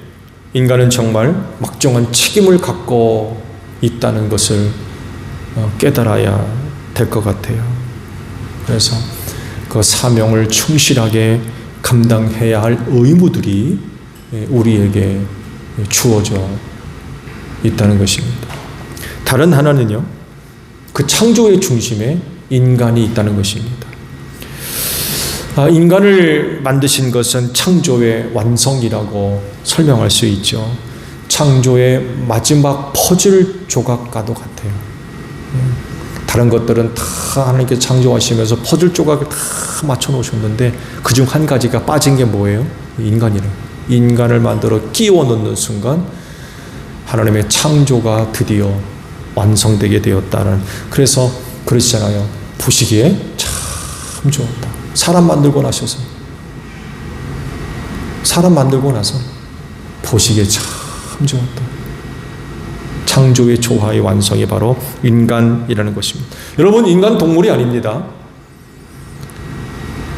인간은 정말 막중한 책임을 갖고 있다는 것을 깨달아야 될 것 같아요. 그래서 그 사명을 충실하게 감당해야 할 의무들이 우리에게 주어져 있다는 것입니다. 다른 하나는요, 그 창조의 중심에 인간이 있다는 것입니다. 인간을 만드신 것은 창조의 완성이라고 설명할 수 있죠. 창조의 마지막 퍼즐 조각과도 같아요. 다른 것들은 다 하나님께서 창조하시면서 퍼즐 조각을 다 맞춰 놓으셨는데 그중 한 가지가 빠진 게 뭐예요? 인간이라. 인간을 만들어 끼워 넣는 순간 하나님의 창조가 드디어 완성되게 되었다는. 그래서 그러시잖아요. 보시기에 참 좋았다. 사람 만들고 나셔서, 사람 만들고 나서 보시기에 참 좋았다. 창조의 조화의 완성이 바로 인간이라는 것입니다. 여러분, 인간 동물이 아닙니다.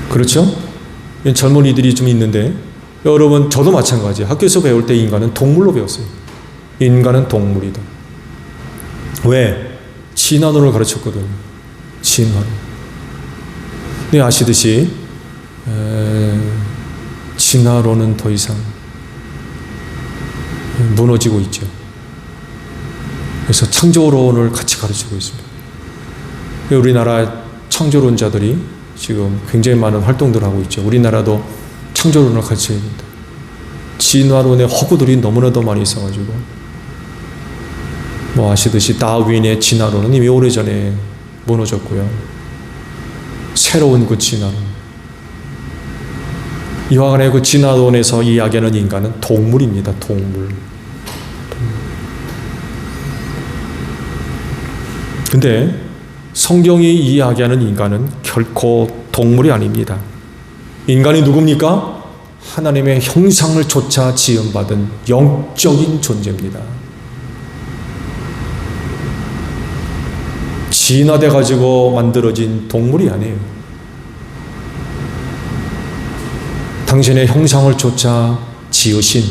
그렇죠? 젊은이들이 좀 있는데, 여러분, 저도 마찬가지예요. 학교에서 배울 때 인간은 동물로 배웠어요. 인간은 동물이다. 왜? 진화론을 가르쳤거든요. 진화론. 네, 아시듯이 진화론은 더 이상 무너지고 있죠. 그래서 창조론을 같이 가르치고 있습니다. 우리나라 창조론자들이 지금 굉장히 많은 활동들을 하고 있죠. 우리나라도 창조론을 가르쳐야 됩니다. 진화론의 허구들이 너무나도 많이 있어가지고, 뭐 아시듯이 다윈의 진화론은 이미 오래전에 무너졌고요. 새로운 그 진화론, 이와 간의 그 진화론에서 이야기하는 인간은 동물입니다. 동물. 근데 성경이 이야기하는 인간은 결코 동물이 아닙니다. 인간이 누굽니까? 하나님의 형상을 조차 지음받은 영적인 존재입니다. 진화돼 가지고 만들어진 동물이 아니에요. 당신의 형상을 조차 지으신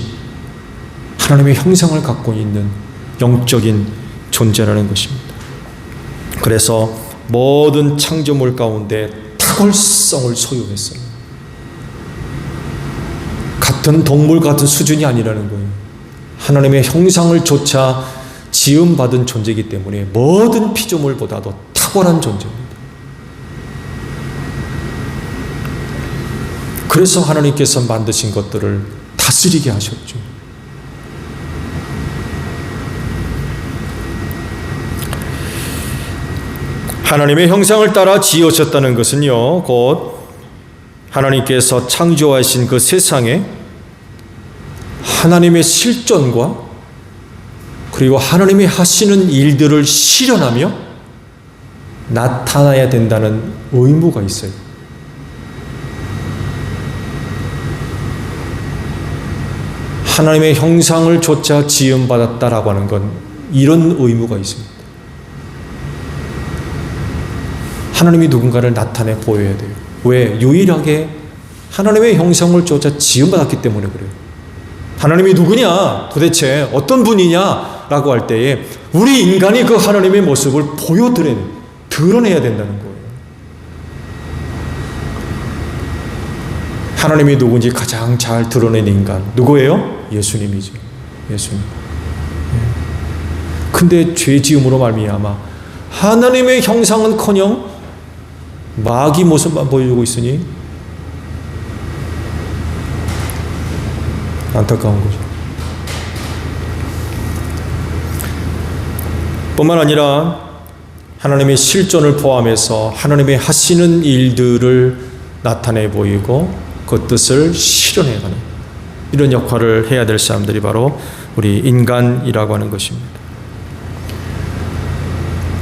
하나님의 형상을 갖고 있는 영적인 존재라는 것입니다. 그래서 모든 창조물 가운데 탁월성을 소유했어요. 같은 동물 같은 수준이 아니라는 거예요. 하나님의 형상을 조차 지음받은 존재이기 때문에 모든 피조물보다도 탁월한 존재입니다. 그래서 하나님께서 만드신 것들을 다스리게 하셨죠. 하나님의 형상을 따라 지으셨다는 것은요, 곧 하나님께서 창조하신 그 세상에 하나님의 실존과 그리고 하나님이 하시는 일들을 실현하며 나타나야 된다는 의무가 있어요. 하나님의 형상을 조차 지음받았다라고 하는 건 이런 의무가 있습니다. 하나님이 누군가를 나타내 보여야 돼요. 왜? 유일하게 하나님의 형상을 조차 지음받았기 때문에 그래요. 하나님이 누구냐? 도대체 어떤 분이냐? 라고 할 때에 우리 인간이 그 하나님의 모습을 드러내야 된다는 거예요. 하나님이 누군지 가장 잘 드러낸 인간 누구예요? 예수님이죠. 예수님. 근데 죄 지음으로 말미암아 하나님의 형상은커녕 마귀 모습만 보여주고 있으니 안타까운 거죠. 뿐만 아니라 하나님의 실존을 포함해서 하나님의 하시는 일들을 나타내 보이고 그 뜻을 실현해가는 이런 역할을 해야 될 사람들이 바로 우리 인간이라고 하는 것입니다.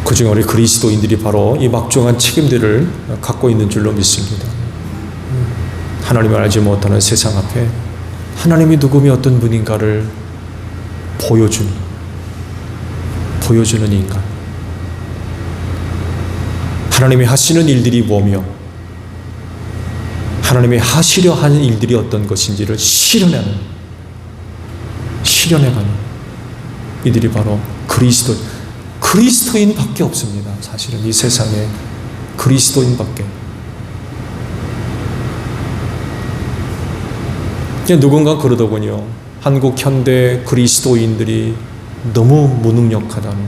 그중에 우리 그리스도인들이 바로 이 막중한 책임들을 갖고 있는 줄로 믿습니다. 하나님을 알지 못하는 세상 앞에 하나님이 누구며 어떤 분인가를 보여주는 인간. 하나님이 하시는 일들이 뭐며 하나님이 하시려 하는 일들이 어떤 것인지를 실현해가는 이들이 바로 그리스도인밖에 없습니다. 사실은 이 세상에 그리스도인밖에. 누군가 그러더군요. 한국 현대 그리스도인들이 너무 무능력하다는,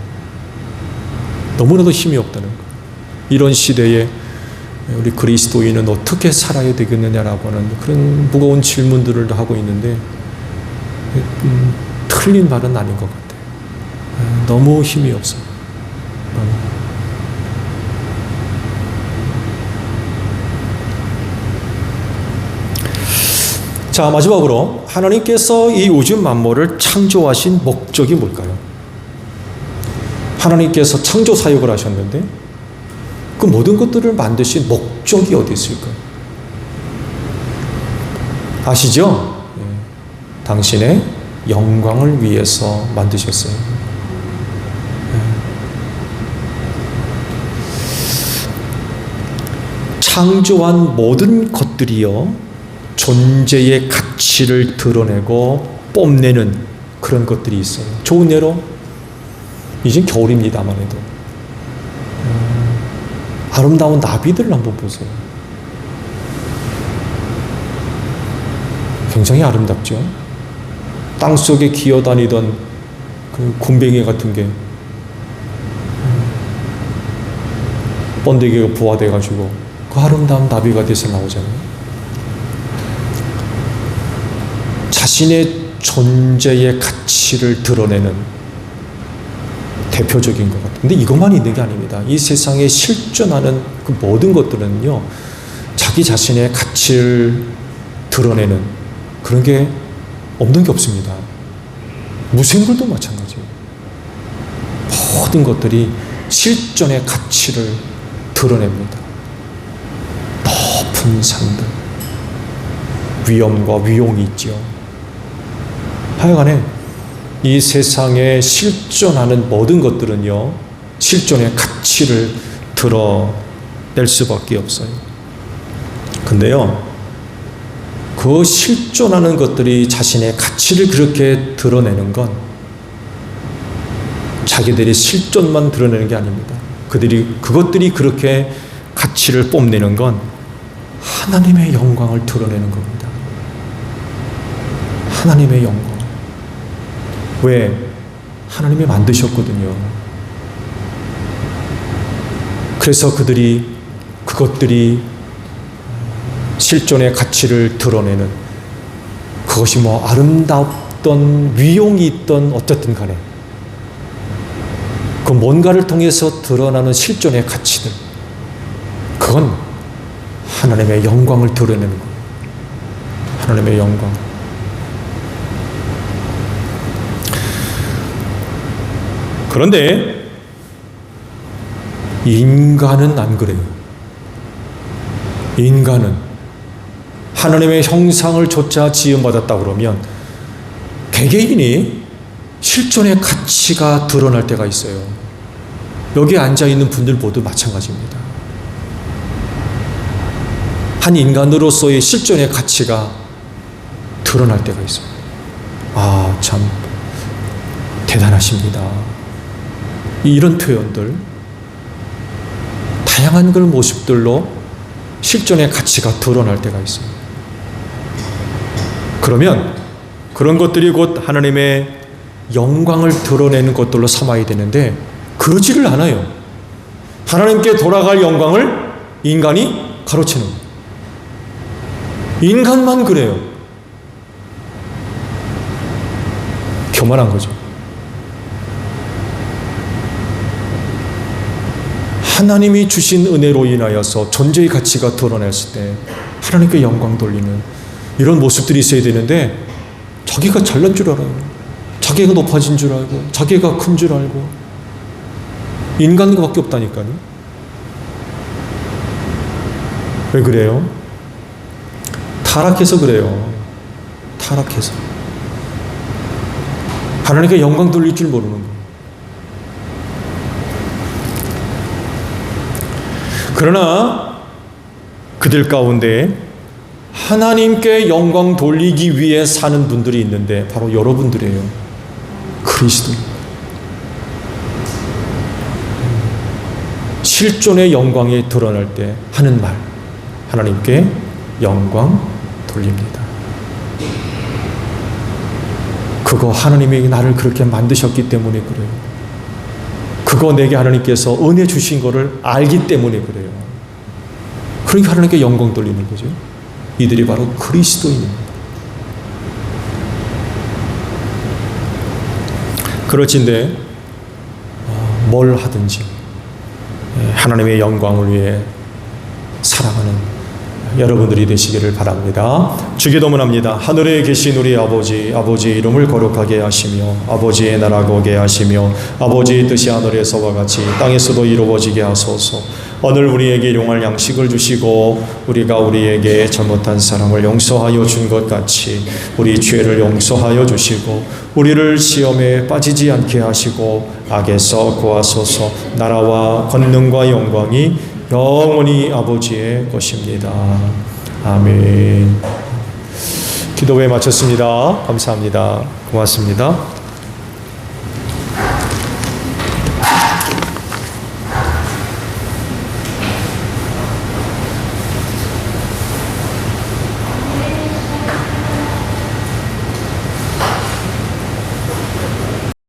너무나도 힘이 없다는 것. 이런 시대에 우리 그리스도인은 어떻게 살아야 되겠느냐라고 하는 그런 무거운 질문들을 하고 있는데 틀린 말은 아닌 것 같아요. 너무 힘이 없어요. 자, 마지막으로 하나님께서 이 우주 만물을 창조하신 목적이 뭘까요? 하나님께서 창조 사역을 하셨는데 그 모든 것들을 만드신 목적이 어디 있을까요? 아시죠? 당신의 영광을 위해서 만드셨어요. 창조한 모든 것들이요, 존재의 가치를 드러내고 뽐내는 그런 것들이 있어요. 좋은 예로, 이제 겨울입니다만 해도 아름다운 나비들을 한번 보세요. 굉장히 아름답죠. 땅속에 기어다니던 그 굼벵이 같은 게 번데기가 부화돼가지고 그 아름다운 나비가 돼서 나오잖아요. 자신의 존재의 가치를 드러내는 대표적인 것 같아요. 근데 이것만 있는 게 아닙니다. 이 세상에 실존하는 그 모든 것들은요, 자기 자신의 가치를 드러내는 그런 게 없는 게 없습니다. 무생물도 마찬가지예요. 모든 것들이 실존의 가치를 드러냅니다. 높은 산들, 위엄과 위용이 있죠. 하여간에 이 세상에 실존하는 모든 것들은요, 실존의 가치를 드러낼 수밖에 없어요. 근데요, 그 실존하는 것들이 자신의 가치를 그렇게 드러내는 건 자기들의 실존만 드러내는 게 아닙니다. 그것들이 그렇게 가치를 뽐내는 건 하나님의 영광을 드러내는 겁니다. 하나님의 영광. 왜? 하나님이 만드셨거든요. 그래서 그것들이 실존의 가치를 드러내는, 그것이 뭐 아름답던 위용이 있던 어쨌든 간에 그 뭔가를 통해서 드러나는 실존의 가치들, 그건 하나님의 영광을 드러내는 거예요. 하나님의 영광. 그런데 인간은 안 그래요. 인간은 하나님의 형상을 조차 지음받았다 그러면 개개인이 실존의 가치가 드러날 때가 있어요. 여기 앉아있는 분들 모두 마찬가지입니다. 한 인간으로서의 실존의 가치가 드러날 때가 있어요. 아, 참 대단하십니다. 이런 표현들, 다양한 그런 모습들로 실존의 가치가 드러날 때가 있어요. 그러면 그런 것들이 곧 하나님의 영광을 드러내는 것들로 삼아야 되는데 그러지를 않아요. 하나님께 돌아갈 영광을 인간이 가로채는 거예요. 인간만 그래요. 교만한 거죠. 하나님이 주신 은혜로 인하여서 존재의 가치가 드러났을 때 하나님께 영광 돌리는 이런 모습들이 있어야 되는데 자기가 잘난 줄 알아요. 자기가 높아진 줄 알고 자기가 큰 줄 알고 인간과밖에 없다니까요. 왜 그래요? 타락해서 그래요. 타락해서. 하나님께 영광 돌릴 줄 모르는 거예요. 그러나 그들 가운데 하나님께 영광 돌리기 위해 사는 분들이 있는데 바로 여러분들이에요. 그리스도. 실존의 영광이 드러날 때 하는 말, 하나님께 영광 돌립니다. 그거 하나님이 나를 그렇게 만드셨기 때문에 그래요. 그거 내게 하나님께서 은혜 주신 거를 알기 때문에 그래요. 그러니까 하나님께 영광 돌리는 거죠. 이들이 바로 그리스도인입니다. 그렇진데 뭘 하든지 하나님의 영광을 위해 살아가는 여러분들이 되시기를 바랍니다. 주기도문합니다. 하늘에 계신 우리 아버지, 아버지의 이름을 거룩하게 하시며 아버지의 나라가 오게 하시며 아버지의 뜻이 하늘에서와 같이 땅에서도 이루어지게 하소서. 오늘 우리에게 일용할 양식을 주시고 우리가 우리에게 잘못한 사람을 용서하여 준 것 같이 우리 죄를 용서하여 주시고 우리를 시험에 빠지지 않게 하시고 악에서 구하소서. 나라와 권능과 영광이 영원히 아버지의 것입니다. 아멘. 기도회 마쳤습니다. 감사합니다. 고맙습니다.